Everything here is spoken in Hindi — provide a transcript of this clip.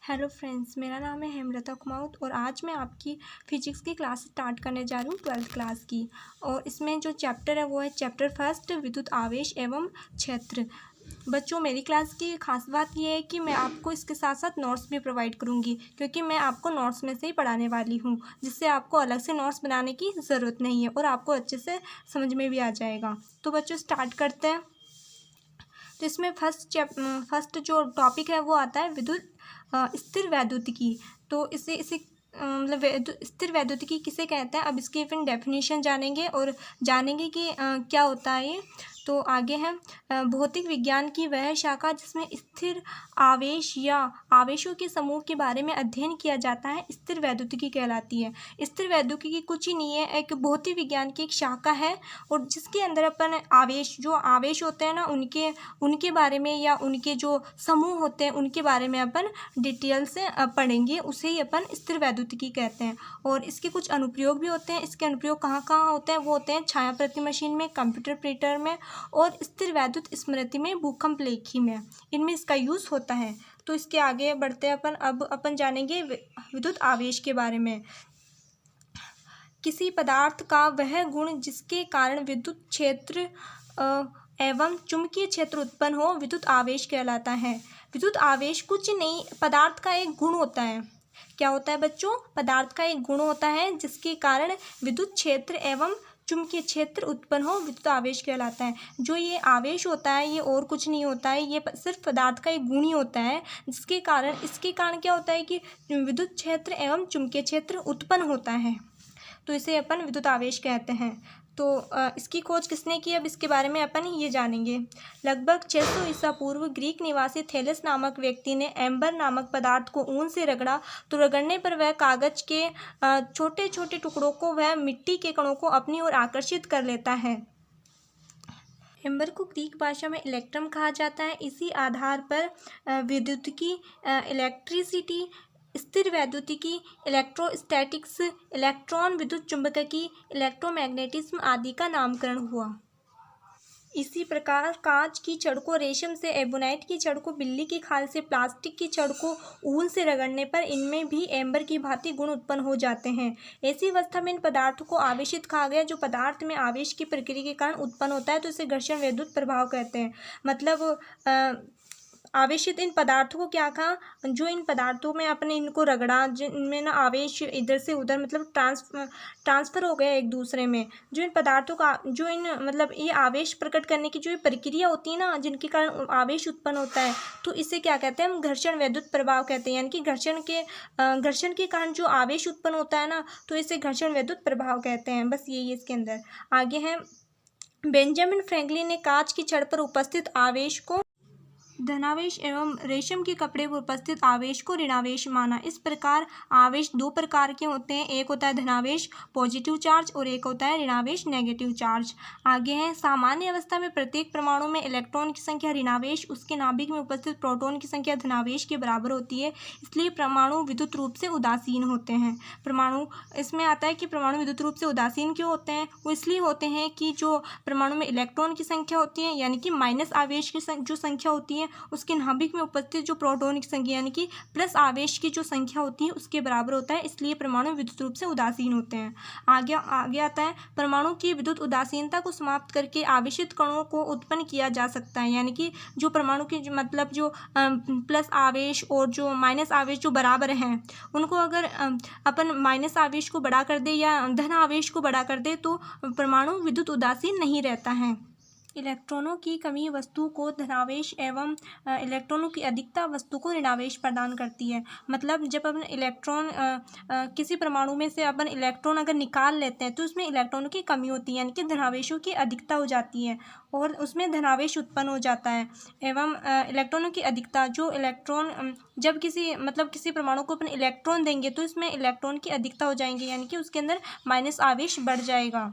हेलो फ्रेंड्स, मेरा नाम है हेमलता कुमाऊत और आज मैं आपकी फ़िज़िक्स की क्लास स्टार्ट करने जा रही हूँ 12th क्लास की। और इसमें जो चैप्टर है वो है चैप्टर फर्स्ट, विद्युत आवेश एवं क्षेत्र। बच्चों, मेरी क्लास की ख़ास बात ये है कि मैं आपको इसके साथ साथ नोट्स भी प्रोवाइड करूँगी, क्योंकि मैं आपको नोट्स में से ही पढ़ाने वाली हूँ, जिससे आपको अलग से नोट्स बनाने की ज़रूरत नहीं है और आपको अच्छे से समझ में भी आ जाएगा। तो बच्चों, स्टार्ट करते हैं। तो इसमें फर्स्ट जो टॉपिक है वो आता है विद्युत स्थिर वैद्युतिकी। तो इसे इसे मतलब स्थिर वैद्युतिकी किसे कहते हैं, अब इसकी फिर डेफिनेशन जानेंगे और जानेंगे कि क्या होता है ये। तो आगे है भौतिक विज्ञान की वह शाखा जिसमें स्थिर आवेश या आवेशों के समूह के बारे में अध्ययन किया जाता है, स्थिर वैद्युतिकी कहलाती है। स्थिर वैद्युतिकी कुछ ही नहीं है, एक भौतिक विज्ञान की एक शाखा है और जिसके अंदर अपन जो आवेश होते हैं ना, उनके बारे में या उनके जो समूह होते हैं उनके बारे में अपन डिटेल से पढ़ेंगे, उसे ही अपन स्थिर वैद्युतिकी कहते हैं। और इसके कुछ अनुप्रयोग भी होते हैं। इसके अनुप्रयोग कहाँ कहाँ होते हैं, वो होते हैं छायाप्रति मशीन में, कंप्यूटर प्रिंटर में और स्थिर वैद्युत स्मृति में, भूकंप लेखी में, इनमें इसका यूज़ होता है। तो इसके आगे बढ़ते हैं अपन। अब अपन जानेंगे विद्युत आवेश के बारे में। किसी पदार्थ का वह गुण जिसके कारण विद्युत क्षेत्र एवं चुंबकीय क्षेत्र उत्पन्न हो, विद्युत आवेश कहलाता है। विद्युत आवेश कुछ नहीं, पदार्थ का एक गुण होता है। क्या होता है बच्चों? पदार्थ का एक गुण होता है जिसके कारण विद्युत क्षेत्र एवं चुंबकीय क्षेत्र उत्पन्न हो, विद्युत आवेश कहलाता है। जो ये आवेश होता है ये और कुछ नहीं होता है, ये सिर्फ पदार्थ का एक गुण ही होता है, इसके कारण क्या होता है कि विद्युत क्षेत्र एवं चुंबकीय क्षेत्र उत्पन्न होता है। तो इसे अपन विद्युत आवेश कहते हैं। तो इसकी खोज किसने की, अब इसके बारे में अपन ये जानेंगे। लगभग 600 ईसा पूर्व ग्रीक निवासी थेलेस नामक व्यक्ति ने एम्बर नामक पदार्थ को ऊन से रगड़ा, तो रगड़ने पर वह कागज के छोटे छोटे टुकड़ों को, वह मिट्टी के कणों को अपनी ओर आकर्षित कर लेता है। एम्बर को ग्रीक भाषा में इलेक्ट्रम कहा जाता है। इसी आधार पर विद्युतिकी, इलेक्ट्रिसिटी, स्थिर वैद्युतिकी, इलेक्ट्रोस्टैटिक्स, इलेक्ट्रॉन विद्युत चुंबकीय, इलेक्ट्रोमैग्नेटिज्म आदि का नामकरण हुआ। इसी प्रकार कांच की छड़ को रेशम से, एबोनाइट की छड़ को बिल्ली की खाल से, प्लास्टिक की छड़ को ऊन से रगड़ने पर इनमें भी एम्बर की भांति गुण उत्पन्न हो जाते हैं। ऐसी अवस्था में इन पदार्थों को आवेशित कहा गया। जो पदार्थ में आवेश की प्रक्रिया के कारण उत्पन्न होता है तो इसे घर्षण विद्युत प्रभाव कहते हैं। मतलब आवेशित इन पदार्थों को क्या कहा, जो इन पदार्थों में अपने इनको रगड़ा, जिनमें ना आवेश इधर से उधर मतलब ट्रांसफ़र हो गया एक दूसरे में, जो इन पदार्थों का मतलब ये आवेश प्रकट करने की जो ये प्रक्रिया होती है ना, जिनके कारण आवेश उत्पन्न होता है, तो इसे क्या कहते हैं हम, घर्षण विद्युत प्रभाव कहते हैं। यानी कि घर्षण के कारण जो आवेश उत्पन्न होता है ना, तो इसे घर्षण विद्युत प्रभाव कहते हैं। बस यही इसके अंदर। आगे है बेंजामिन फ्रैंकलिन ने कांच की छड़ पर उपस्थित आवेश को धनावेश एवं रेशम के कपड़े पर उपस्थित आवेश को ऋणावेश माना। इस प्रकार आवेश दो प्रकार के होते हैं, एक होता है धनावेश पॉजिटिव चार्ज और एक होता है ऋणावेश नेगेटिव चार्ज। आगे है सामान्य अवस्था में प्रत्येक परमाणु में इलेक्ट्रॉन की संख्या ऋणावेश, उसके नाभिक में उपस्थित प्रोटॉन की संख्या धनावेश के बराबर होती है, इसलिए परमाणु विद्युत रूप से उदासीन होते हैं। परमाणु इसमें आता है कि परमाणु विद्युत रूप से उदासीन क्यों होते हैं, वो इसलिए होते हैं कि जो परमाणु में इलेक्ट्रॉन की संख्या होती है, यानी कि माइनस आवेश की जो संख्या होती है, उसके नाभिक में उपस्थित जो प्रोटॉन की संख्या यानी कि प्लस आवेश की जो संख्या होती है उसके बराबर होता है, इसलिए परमाणु विद्युत रूप से उदासीन होते हैं। आगे आता है परमाणु की विद्युत उदासीनता को समाप्त करके आवेशित कणों को उत्पन्न किया जा सकता है। यानी कि जो परमाणु की मतलब जो प्लस आवेश और जो माइनस आवेश जो बराबर हैं, उनको अगर अपन माइनस आवेश को बड़ा कर दे या धन आवेश को बड़ा कर दे तो परमाणु विद्युत उदासीन नहीं रहता है। इलेक्ट्रॉनों की कमी वस्तु को धनावेश एवं इलेक्ट्रॉनों की अधिकता वस्तु को ऋणावेश प्रदान करती है। मतलब जब अपन इलेक्ट्रॉन किसी परमाणु में से अपन इलेक्ट्रॉन अगर निकाल लेते हैं तो उसमें इलेक्ट्रॉनों की कमी होती है, यानी कि धनावेशों की अधिकता हो जाती है और उसमें धनावेश उत्पन्न हो जाता है। एवं इलेक्ट्रॉनों की अधिकता, जो इलेक्ट्रॉन जब किसी परमाणु को अपन इलेक्ट्रॉन देंगे तो इसमें इलेक्ट्रॉन की अधिकता हो जाएंगे, यानी कि उसके अंदर माइनस आवेश बढ़ जाएगा।